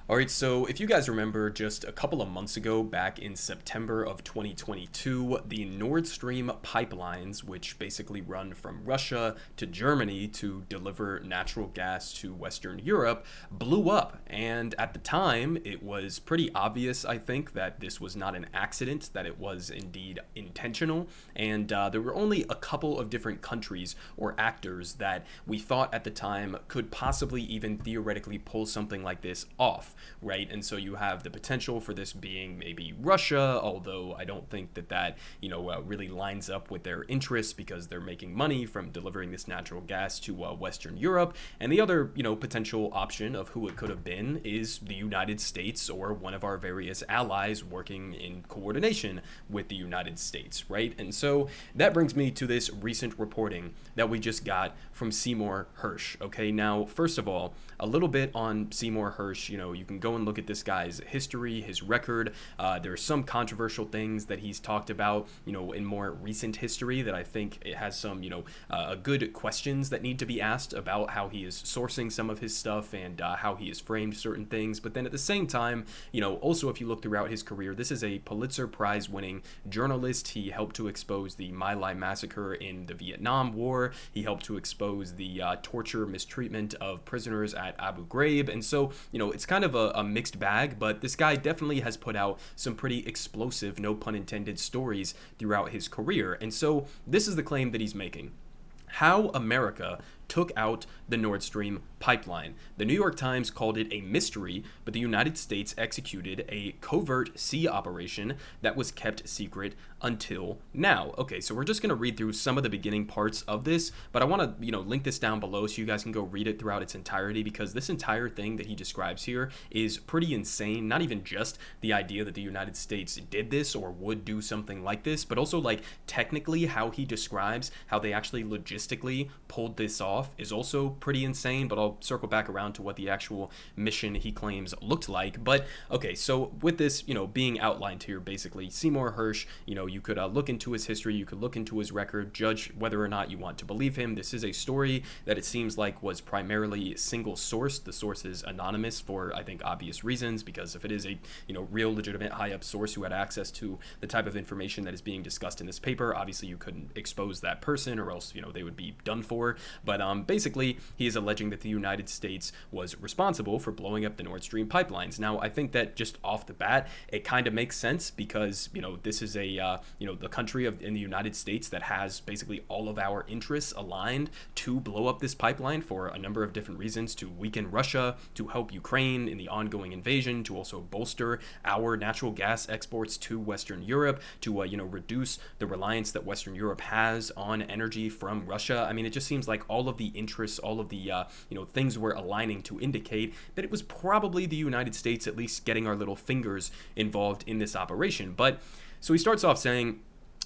All right, so if you guys remember just a couple of months ago, back in September of 2022, the Nordstream pipelines, which basically run from Russia to Germany to deliver natural gas to Western Europe, blew up. And at the time, it was pretty obvious, I think, that this was not an accident, that it was indeed intentional. And there were only a couple of different countries or actors that we thought at the time could possibly even theoretically pull something like this off. Right, and so you have the potential for this being maybe Russia, although I don't think that really lines up with their interests because they're making money from delivering this natural gas to Western Europe. And the other potential option of who it could have been is the United States or one of our various allies working in coordination with the United States, right? And so that brings me to this recent reporting that we just got from Seymour Hersh. Okay, now first of all, a little bit on Seymour Hersh. You can go and look at this guy's history, his record. There are some controversial things that he's talked about, in more recent history that I think it has some, good questions that need to be asked about how he is sourcing some of his stuff and how he has framed certain things. But then at the same time, also if you look throughout his career, this is a Pulitzer Prize winning journalist. He helped to expose the My Lai massacre in the Vietnam War. He helped to expose the torture, mistreatment of prisoners at Abu Ghraib. And so, it's kind of a mixed bag, but this guy definitely has put out some pretty explosive, no pun intended, stories throughout his career. And so this is the claim that he's making. How America took out the Nord Stream pipeline. The New York Times called it a mystery, but the United States executed a covert sea operation that was kept secret until now. Okay, so we're just going to read through some of the beginning parts of this, but I want to, link this down below so you guys can go read it throughout its entirety, because this entire thing that he describes here is pretty insane. Not even just the idea that the United States did this or would do something like this, but also like technically how he describes how they actually logistically pulled this off is also pretty insane, but I'll circle back around to what the actual mission he claims looked like. But okay, so with this, being outlined here, basically, Seymour Hersh, you could look into his history, you could look into his record, judge whether or not you want to believe him. This is a story that it seems like was primarily single sourced. The source is anonymous for, I think, obvious reasons, because if it is a, real legitimate high up source who had access to the type of information that is being discussed in this paper, obviously you couldn't expose that person or else, they would be done for. But basically, he is alleging that the United States was responsible for blowing up the Nord Stream pipelines. Now, I think that just off the bat, it kind of makes sense because, this is the country in the United States that has basically all of our interests aligned to blow up this pipeline for a number of different reasons: to weaken Russia, to help Ukraine in the ongoing invasion, to also bolster our natural gas exports to Western Europe, to, reduce the reliance that Western Europe has on energy from Russia. I mean, it just seems like all of the interests, all of the things were aligning to indicate that it was probably the United States at least getting our little fingers involved in this operation. But so he starts off saying,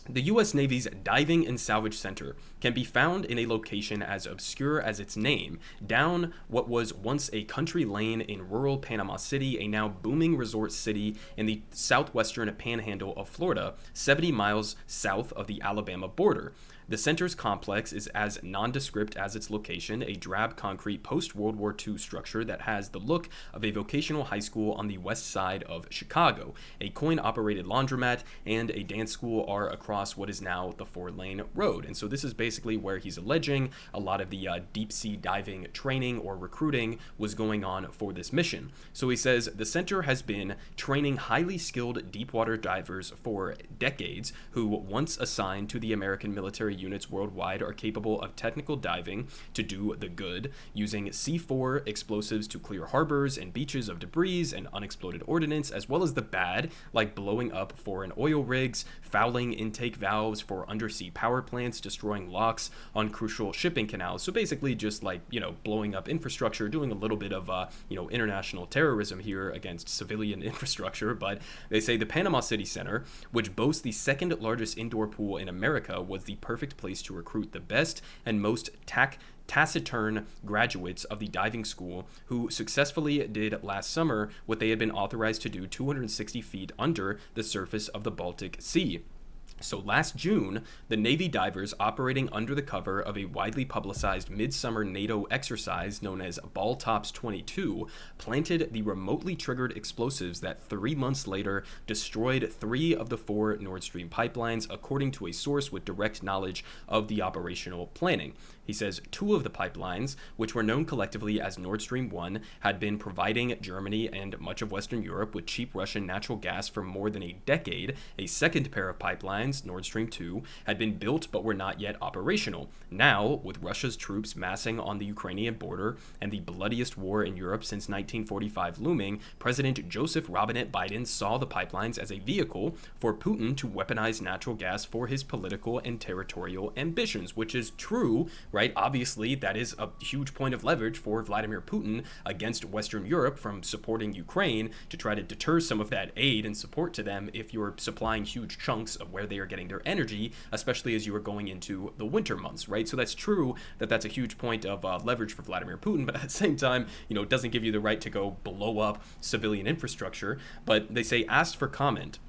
the U.S. Navy's Diving and Salvage Center can be found in a location as obscure as its name, down what was once a country lane in rural Panama City, a now booming resort city in the southwestern panhandle of Florida, 70 miles south of the Alabama border. The center's complex is as nondescript as its location, a drab concrete post-World War II structure that has the look of a vocational high school on the west side of Chicago. A coin-operated laundromat and a dance school are across what is now the 4-lane road. And so this is basically where he's alleging a lot of the deep-sea diving training or recruiting was going on for this mission. So he says the center has been training highly skilled deep-water divers for decades who, once assigned to the American military units worldwide, are capable of technical diving to do the good, using C4 explosives to clear harbors and beaches of debris and unexploded ordnance, as well as the bad, like blowing up foreign oil rigs, fouling intake valves for undersea power plants, destroying locks on crucial shipping canals. So basically just like, blowing up infrastructure, doing a little bit of, international terrorism here against civilian infrastructure. But they say the Panama City Center, which boasts the second largest indoor pool in America, was the perfect place to recruit the best and most taciturn graduates of the diving school who successfully did last summer what they had been authorized to do 260 feet under the surface of the Baltic Sea. So last June, the Navy divers operating under the cover of a widely publicized midsummer NATO exercise known as Baltops 22 planted the remotely triggered explosives that 3 months later destroyed 3 of the 4 Nord Stream pipelines, according to a source with direct knowledge of the operational planning. He says 2 of the pipelines, which were known collectively as Nord Stream 1, had been providing Germany and much of Western Europe with cheap Russian natural gas for more than a decade. A second pair of pipelines, Nord Stream 2, had been built but were not yet operational. Now, with Russia's troops massing on the Ukrainian border and the bloodiest war in Europe since 1945 looming, President Joseph Robinette Biden saw the pipelines as a vehicle for Putin to weaponize natural gas for his political and territorial ambitions, which is true, right? Obviously, that is a huge point of leverage for Vladimir Putin against Western Europe from supporting Ukraine to try to deter some of that aid and support to them if you're supplying huge chunks of where they are getting their energy, especially as you are going into the winter months, right? So that's true that that's a huge point of leverage for Vladimir Putin, but at the same time, it doesn't give you the right to go blow up civilian infrastructure. But they say asked for comment,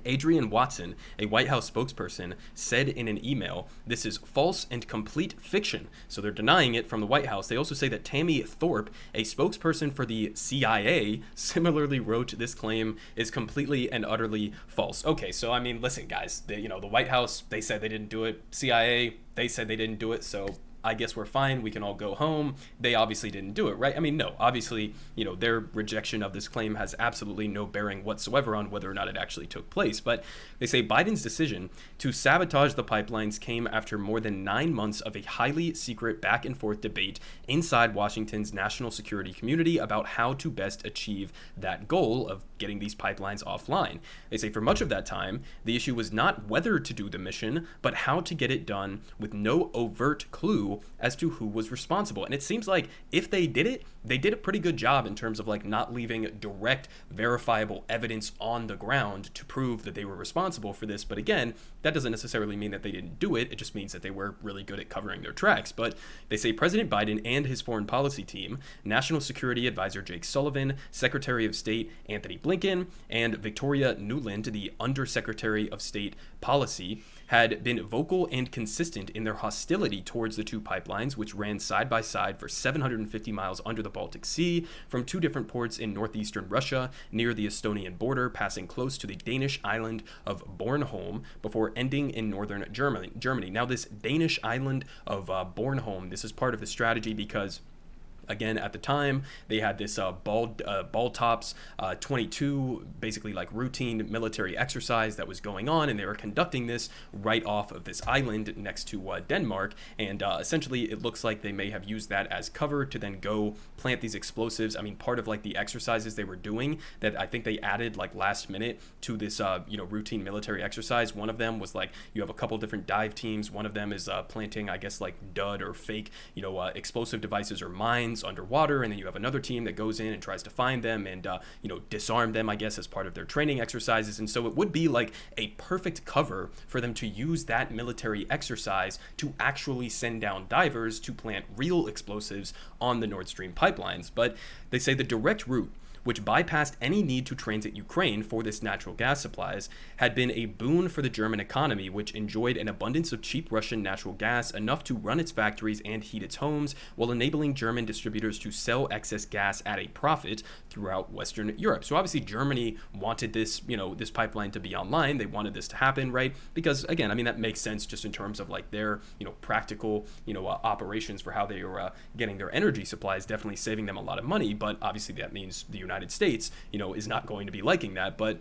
Adrian Watson, a White House spokesperson, said in an email, "This is false and complete fiction." So they're denying it from the White House. They also say that Tammy Thorpe, a spokesperson for the CIA, similarly wrote this claim is completely and utterly false. Okay, so I mean, listen, guys, the White House, they said they didn't do it. CIA, they said they didn't do it. So I guess we're fine. We can all go home. They obviously didn't do it, right? I mean, no, obviously, their rejection of this claim has absolutely no bearing whatsoever on whether or not it actually took place. But they say Biden's decision to sabotage the pipelines came after more than 9 months of a highly secret back and forth debate inside Washington's national security community about how to best achieve that goal of getting these pipelines offline. They say for much of that time, the issue was not whether to do the mission, but how to get it done with no overt clue as to who was responsible. And it seems like if they did it, they did a pretty good job in terms of not leaving direct verifiable evidence on the ground to prove that they were responsible for this. But again, that doesn't necessarily mean that they didn't do it. It just means that they were really good at covering their tracks. But they say President Biden and his foreign policy team, National Security Advisor Jake Sullivan, Secretary of State Anthony Blinken, and Victoria Nuland, the Undersecretary of State Policy, had been vocal and consistent in their hostility towards the 2 pipelines, which ran side by side for 750 miles under the Baltic Sea from 2 different ports in northeastern Russia near the Estonian border, passing close to the Danish island of Bornholm before ending in northern Germany. Now, this Danish island of Bornholm, this is part of the strategy because again, at the time, they had this Baltops 22, basically routine military exercise that was going on, and they were conducting this right off of this island next to Denmark, and essentially it looks like they may have used that as cover to then go plant these explosives. I mean, part of the exercises they were doing that I think they added last minute to this routine military exercise. One of them was you have a couple different dive teams. One of them is planting, I guess, dud or fake explosive devices or mines underwater, and then you have another team that goes in and tries to find them and disarm them, I guess, as part of their training exercises. And so it would be a perfect cover for them to use that military exercise to actually send down divers to plant real explosives on the Nord Stream pipelines. But they say the direct route, which bypassed any need to transit Ukraine for this natural gas supplies, had been a boon for the German economy, which enjoyed an abundance of cheap Russian natural gas, enough to run its factories and heat its homes, while enabling German distributors to sell excess gas at a profit throughout Western Europe. So obviously Germany wanted this, this pipeline to be online. They wanted this to happen, right? Because again, I mean, that makes sense just in terms of their, practical, operations for how they are getting their energy supplies, definitely saving them a lot of money. But obviously that means the United States, is not going to be liking that. But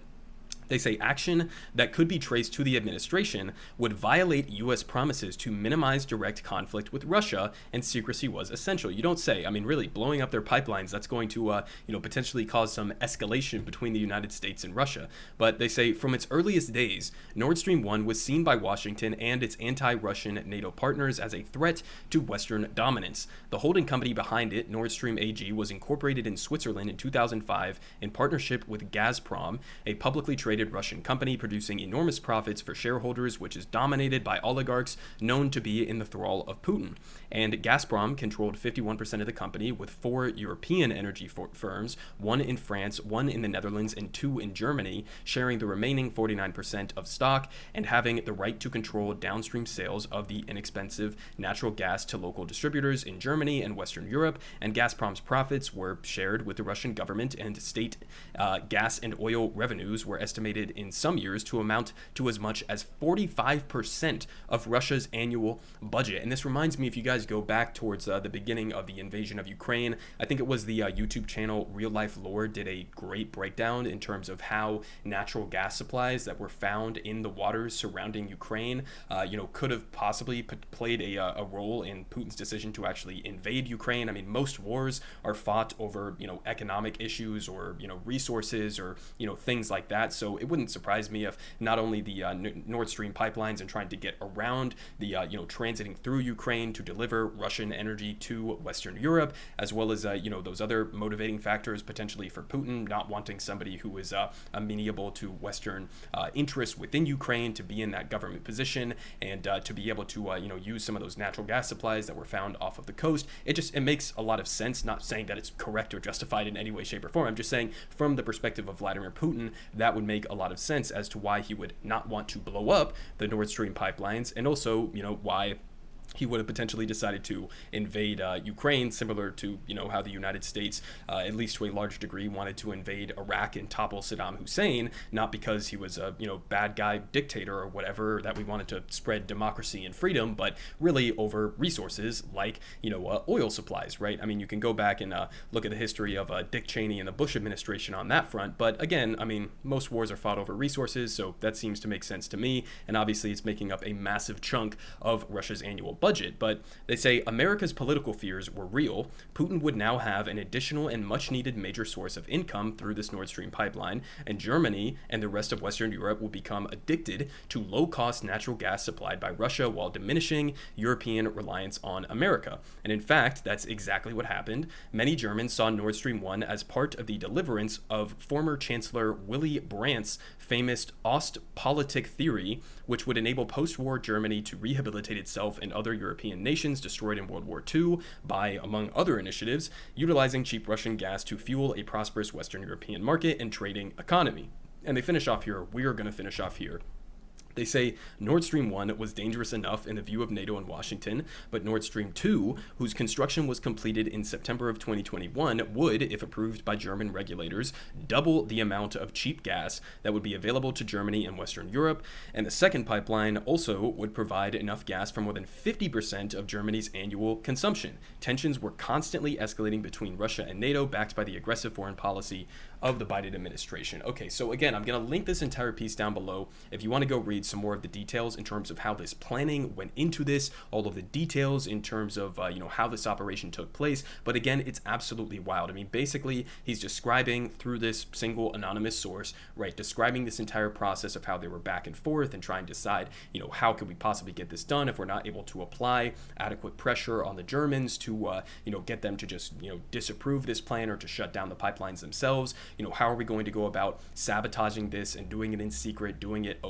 they say action that could be traced to the administration would violate U.S. promises to minimize direct conflict with Russia, and secrecy was essential. You don't say. I mean, really, blowing up their pipelines, that's going to, potentially cause some escalation between the United States and Russia. But they say from its earliest days, Nord Stream 1 was seen by Washington and its anti-Russian NATO partners as a threat to Western dominance. The holding company behind it, Nord Stream AG, was incorporated in Switzerland in 2005 in partnership with Gazprom, a publicly traded traded Russian company producing enormous profits for shareholders, which is dominated by oligarchs known to be in the thrall of Putin. And Gazprom controlled 51% of the company, with 4 European energy firms, 1 in France, 1 in the Netherlands, and 2 in Germany, sharing the remaining 49% of stock and having the right to control downstream sales of the inexpensive natural gas to local distributors in Germany and Western Europe. And Gazprom's profits were shared with the Russian government, and state gas and oil revenues were estimated in some years to amount to as much as 45% of Russia's annual budget. And this reminds me, if you guys go back towards the beginning of the invasion of Ukraine, I think it was the YouTube channel Real Life Lore did a great breakdown in terms of how natural gas supplies that were found in the waters surrounding Ukraine, could have possibly played a role in Putin's decision to actually invade Ukraine. I mean, most wars are fought over, economic issues or, resources or, things like that. So it wouldn't surprise me if not only the Nord Stream pipelines and trying to get around the, transiting through Ukraine to deliver Russian energy to Western Europe, as well as, those other motivating factors potentially for Putin, not wanting somebody who is amenable to Western interests within Ukraine to be in that government position and to be able to, use some of those natural gas supplies that were found off of the coast. It makes a lot of sense, not saying that it's correct or justified in any way, shape, or form. I'm just saying from the perspective of Vladimir Putin, that would make a lot of sense as to why he would not want to blow up the Nord Stream pipelines, and also, why he would have potentially decided to invade Ukraine, similar to, how the United States, at least to a large degree, wanted to invade Iraq and topple Saddam Hussein, not because he was a, bad guy dictator or whatever, that we wanted to spread democracy and freedom, but really over resources like, oil supplies, right? I mean, you can go back and look at the history of Dick Cheney and the Bush administration on that front, but again, I mean, most wars are fought over resources, so that seems to make sense to me, and obviously it's making up a massive chunk of Russia's annual budget. But they say America's political fears were real. Putin would now have an additional and much needed major source of income through this Nord Stream pipeline, and Germany and the rest of Western Europe will become addicted to low-cost natural gas supplied by Russia while diminishing European reliance on America. And in fact, that's exactly what happened. Many Germans saw Nord Stream 1 as part of the deliverance of former Chancellor Willy Brandt's famous Politic theory, which would enable post-war Germany to rehabilitate itself and other European nations destroyed in World War II by, among other initiatives, utilizing cheap Russian gas to fuel a prosperous Western European market and trading economy. And they finish off here, we are going to finish off here. They say Nord Stream 1 was dangerous enough in the view of NATO and Washington, but Nord Stream 2, whose construction was completed in September of 2021, would, if approved by German regulators, double the amount of cheap gas that would be available to Germany and Western Europe, and the second pipeline also would provide enough gas for more than 50% of Germany's annual consumption. Tensions were constantly escalating between Russia and NATO, backed by the aggressive foreign policy of the Biden administration. Okay, so again, I'm going to link this entire piece down below if you want to go read some more of the details in terms of how this planning went into this, all of the details in terms of, how this operation took place. But again, it's absolutely wild. I mean, basically, he's describing through this single anonymous source, right, describing this entire process of how they were back and forth and trying to decide, how could we possibly get this done if we're not able to apply adequate pressure on the Germans to, get them to just, disapprove this plan or to shut down the pipelines themselves. How are we going to go about sabotaging this and doing it in secret, doing it,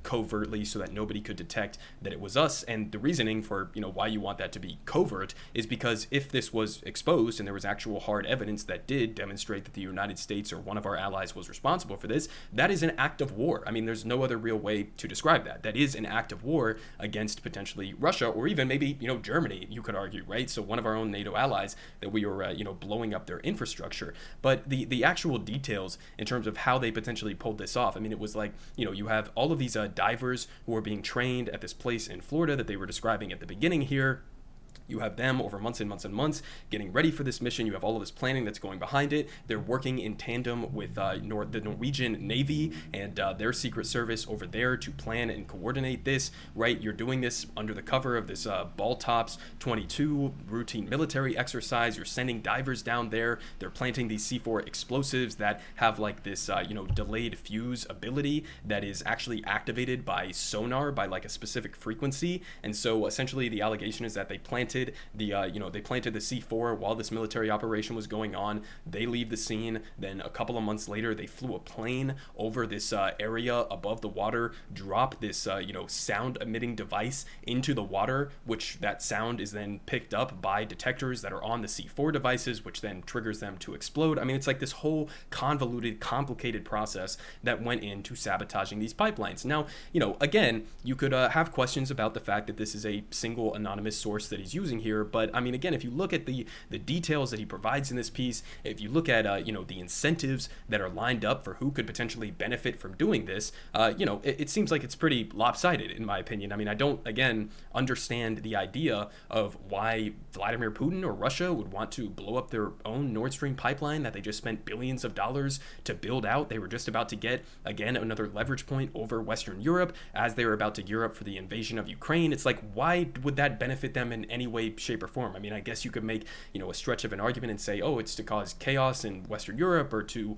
covertly so that nobody could detect that it was us? And the reasoning for, why you want that to be covert is because if this was exposed and there was actual hard evidence that did demonstrate that the United States or one of our allies was responsible for this, that is an act of war. I mean, there's no other real way to describe that. That is an act of war against potentially Russia or even maybe, Germany, you could argue, right? So one of our own NATO allies that we were, blowing up their infrastructure. But the actual details in terms of how they potentially pulled this off, I mean, it was like, you have all of these divers who are being trained at this place in Florida that they were describing at the beginning here. You have them over months and months and months getting ready for this mission. You have all of this planning that's going behind it. They're working in tandem with the Norwegian Navy and their secret service over there to plan and coordinate this, right? You're doing this under the cover of this Baltops 22 routine military exercise. You're sending divers down there. They're planting these C4 explosives that have like this, delayed fuse ability that is actually activated by sonar by like a specific frequency. And so essentially the allegation is that they planted planted they planted the C4 while this military operation was going on. They leave the scene. Then a couple of months later, they flew a plane over this area above the water, drop this sound emitting device into the water, which that sound is then picked up by detectors that are on the C4 devices, which then triggers them to explode. I mean, it's like this whole convoluted, complicated process that went into sabotaging these pipelines. Now, again, you could have questions about the fact that this is a single anonymous source that he's using here, but I mean, again, if you look at the details that he provides in this piece, if you look at the incentives that are lined up for who could potentially benefit from doing this, it seems like it's pretty lopsided, in my opinion. I mean, I don't, again, understand the idea of why Vladimir Putin or Russia would want to blow up their own Nord Stream pipeline that they just spent billions of dollars to build out. They were just about to get, again, another leverage point over Western Europe as they were about to gear up for the invasion of Ukraine. It's like, why would that benefit them in any way, shape, or form? I mean, I guess you could make, a stretch of an argument and say, oh, it's to cause chaos in Western Europe or to,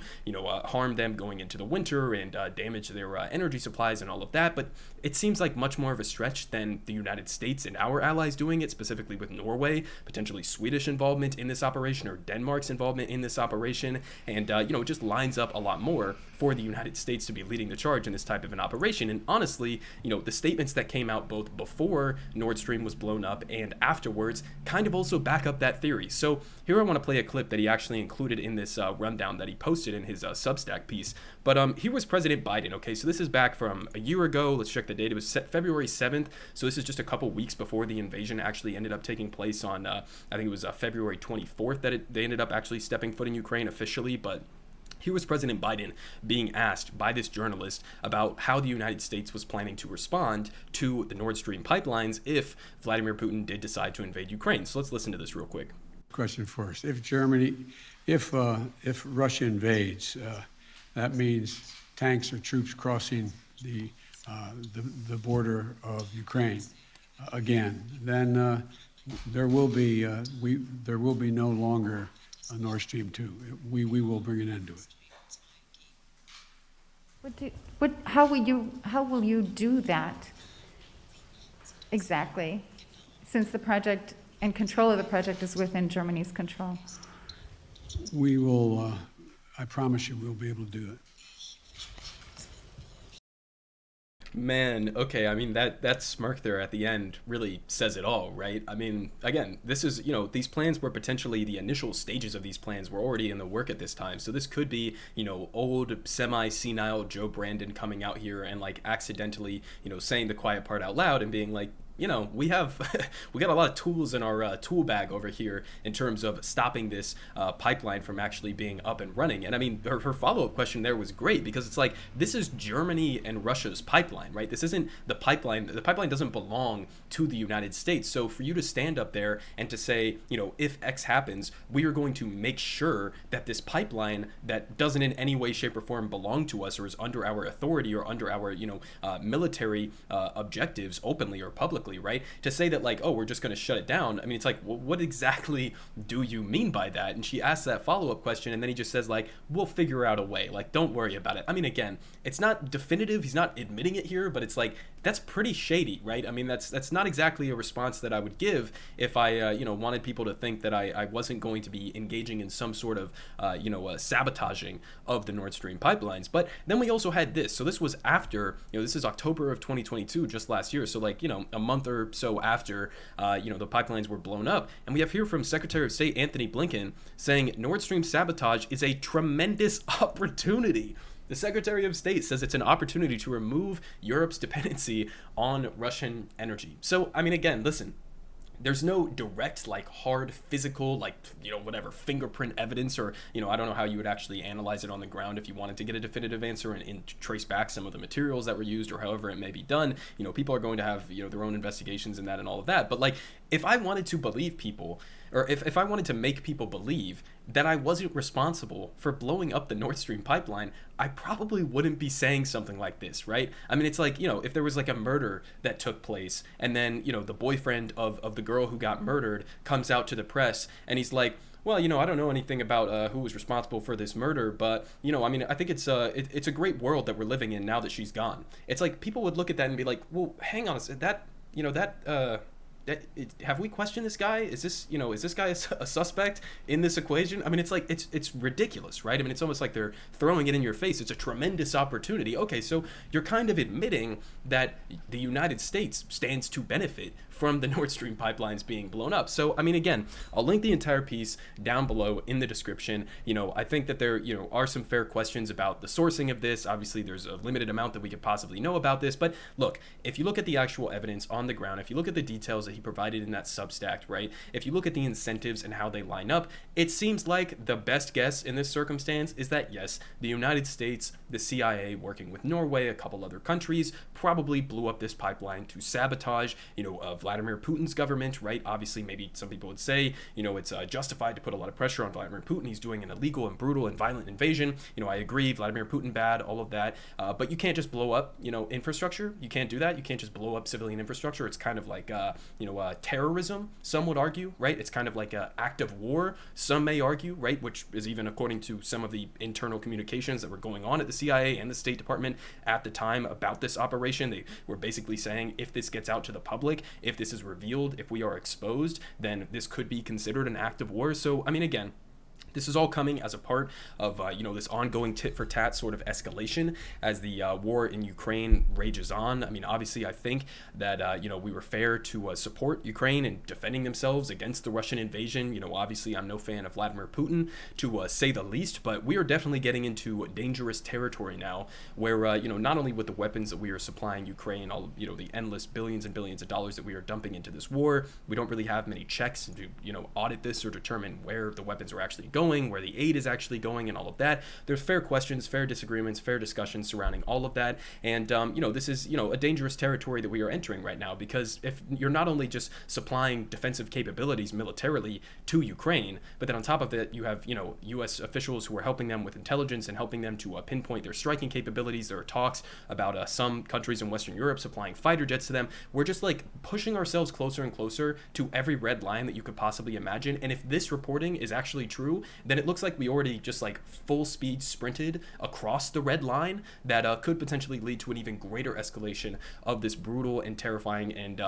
harm them going into the winter and damage their energy supplies and all of that. But it seems like much more of a stretch than the United States and our allies doing it, specifically with Norway, potentially Swedish involvement in this operation or Denmark's involvement in this operation. And, it just lines up a lot more for the United States to be leading the charge in this type of an operation. And honestly, the statements that came out both before Nord Stream was blown up and afterwards kind of also back up that theory. So here I want to play a clip that he actually included in this rundown that he posted in his Substack piece. But here was President Biden. Okay, so this is back from a year ago. Let's check the date. It was February 7th. So this is just a couple weeks before the invasion actually ended up taking place on, I think it was February 24th that they ended up actually stepping foot in Ukraine officially. But here was President Biden being asked by this journalist about how the United States was planning to respond to the Nord Stream pipelines if Vladimir Putin did decide to invade Ukraine. So let's listen to this real quick. Question first. If Russia invades, that means tanks or troops crossing the border of Ukraine again. Then there will be no longer a Nord Stream 2. We will bring an end to it. How will you do that exactly, since the project and control of the project is within Germany's control? We will, I promise you, we'll be able to do it. Man, okay, I mean, that smirk there at the end really says it all, right? I mean, again, this is, these plans were potentially, the initial stages of these plans were already in the work at this time. So this could be, old semi-senile Joe Brandon coming out here and like accidentally, saying the quiet part out loud and being like, we got a lot of tools in our tool bag over here in terms of stopping this pipeline from actually being up and running. And I mean, her follow-up question there was great because it's like, this is Germany and Russia's pipeline, right? This isn't the pipeline. The pipeline doesn't belong to the United States. So for you to stand up there and to say, if X happens, we are going to make sure that this pipeline that doesn't in any way, shape, or form belong to us or is under our authority or under our, military objectives openly or publicly, right? To say that like, oh, we're just going to shut it down. I mean, it's like, well, what exactly do you mean by that? And she asks that follow-up question, and then he just says like, we'll figure out a way. Like, don't worry about it. I mean, again, it's not definitive. He's not admitting it here, but it's like, that's pretty shady, right? I mean, that's not exactly a response that I would give if I, wanted people to think that I wasn't going to be engaging in some sort of, sabotaging of the Nord Stream pipelines. But then we also had this. So this was after, this is October of 2022, just last year. So like, a month or so after, the pipelines were blown up. And we have here from Secretary of State Anthony Blinken saying Nord Stream sabotage is a tremendous opportunity. The Secretary of State says it's an opportunity to remove Europe's dependency on Russian energy. So, I mean, again, listen, there's no direct, like, hard physical, like, whatever, fingerprint evidence or, I don't know how you would actually analyze it on the ground if you wanted to get a definitive answer and trace back some of the materials that were used or however it may be done. People are going to have, their own investigations in that and all of that. But, like, if I wanted to believe people, or if I wanted to make people believe that I wasn't responsible for blowing up the Nord Stream pipeline, I probably wouldn't be saying something like this, right? I mean, it's like, if there was like a murder that took place and then, the boyfriend of the girl who got murdered comes out to the press and he's like, well, I don't know anything about who was responsible for this murder, but, I mean, I think it's a great world that we're living in now that she's gone. It's like people would look at that and be like, well, hang on a second, have we questioned this guy? Is this guy a suspect in this equation? I mean, it's ridiculous, right? I mean, it's almost like they're throwing it in your face. It's a tremendous opportunity. Okay, so you're kind of admitting that the United States stands to benefit from the Nord Stream pipelines being blown up. So, I mean, again, I'll link the entire piece down below in the description. I think that there, are some fair questions about the sourcing of this. Obviously, there's a limited amount that we could possibly know about this. But look, if you look at the actual evidence on the ground, if you look at the details that he provided in that Substack, right? If you look at the incentives and how they line up, it seems like the best guess in this circumstance is that, yes, the United States, the CIA, working with Norway, a couple other countries, probably blew up this pipeline to sabotage, Vladimir Putin's government, right? Obviously, maybe some people would say, it's justified to put a lot of pressure on Vladimir Putin. He's doing an illegal and brutal and violent invasion. I agree, Vladimir Putin bad, all of that. But you can't just blow up, infrastructure. You can't do that. You can't just blow up civilian infrastructure. It's kind of like, terrorism, some would argue, right? It's kind of like an act of war, some may argue, right? Which is even according to some of the internal communications that were going on at the CIA and the State Department at the time about this operation. They were basically saying, if this gets out to the public, if this is revealed, if we are exposed, then this could be considered an act of war. So, I mean, again, this is all coming as a part of, this ongoing tit-for-tat sort of escalation as the war in Ukraine rages on. I mean, obviously, I think that, we were fair to support Ukraine in defending themselves against the Russian invasion. Obviously, I'm no fan of Vladimir Putin, to say the least, but we are definitely getting into dangerous territory now where, not only with the weapons that we are supplying Ukraine, all, the endless billions and billions of dollars that we are dumping into this war, we don't really have many checks to, audit this or determine where the weapons are actually going, where the aid is actually going, and all of that. There's fair questions, fair disagreements, fair discussions surrounding all of that. And, this is, a dangerous territory that we are entering right now, because if you're not only just supplying defensive capabilities militarily to Ukraine, but then on top of it, you have, U.S. officials who are helping them with intelligence and helping them to pinpoint their striking capabilities. There are talks about some countries in Western Europe supplying fighter jets to them. We're just like pushing ourselves closer and closer to every red line that you could possibly imagine. And if this reporting is actually true, then it looks like we already just like full speed sprinted across the red line that could potentially lead to an even greater escalation of this brutal and terrifying and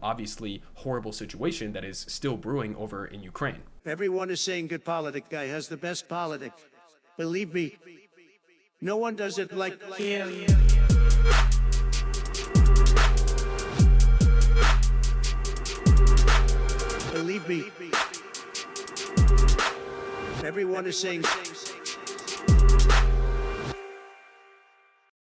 obviously horrible situation that is still brewing over in Ukraine. Everyone is saying good Politic guy has the best Politic. Believe me, no one does it like him. Believe me. Everyone is saying